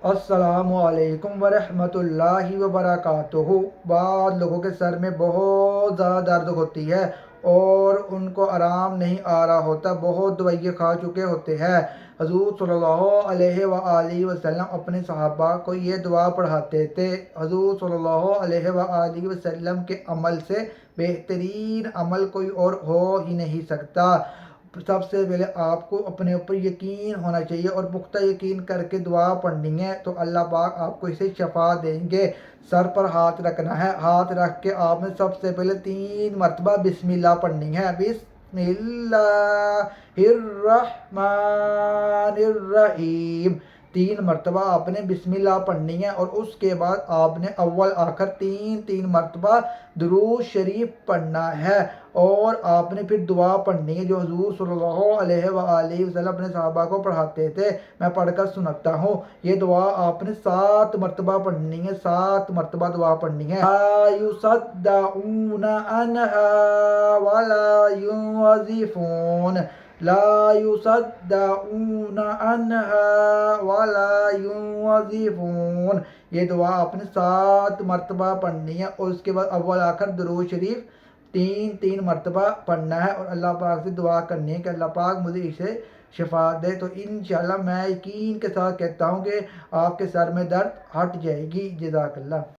السلام علیکم ورحمۃ اللہ وبرکاتہ۔ بعض لوگوں کے سر میں بہت زیادہ درد ہوتی ہے اور ان کو آرام نہیں آ رہا ہوتا، بہت دوائیں کھا چکے ہوتے ہیں۔ حضور صلی اللہ علیہ وآلہ وسلم اپنے صحابہ کو یہ دعا پڑھاتے تھے۔ حضور صلی اللہ علیہ وآلہ وسلم کے عمل سے بہترین عمل کوئی اور ہو ہی نہیں سکتا۔ سب سے پہلے آپ کو اپنے اوپر یقین ہونا چاہیے اور پختہ یقین کر کے دعا پڑھنی ہے تو اللہ پاک آپ کو اسے شفا دیں گے۔ سر پر ہاتھ رکھنا ہے، ہاتھ رکھ کے آپ نے سب سے پہلے 3 مرتبہ بسم اللہ پڑھنی ہے۔ بسم اللہ الرحمن الرحیم، 3 مرتبہ آپ نے بسم اللہ پڑھنی ہے اور اس کے بعد آپ نے اول آخر 3 مرتبہ درود شریف پڑھنا ہے اور آپ نے پھر دعا پڑھنی ہے جو حضور صلی اللہ علیہ وآلہ وسلم اپنے صحابہ کو پڑھاتے تھے۔ میں پڑھ کر سناتا ہوں۔ یہ دعا آپ نے 7 مرتبہ پڑھنی ہے، 7 مرتبہ دعا پڑھنی ہے۔ لا یصدعون عنہا ولا ینزفون، لا یصدعون عنہا ولا ینزفون، یہ دعا آپ نے 7 مرتبہ پڑھنی ہے اور اس کے بعد اول آخر درود شریف 3 مرتبہ پڑھنا ہے اور اللہ پاک سے دعا کرنی ہے کہ اللہ پاک مجھے اسے شفا دے۔ تو انشاءاللہ میں یقین کے ساتھ کہتا ہوں کہ آپ کے سر میں درد ہٹ جائے گی۔ جزاک اللہ۔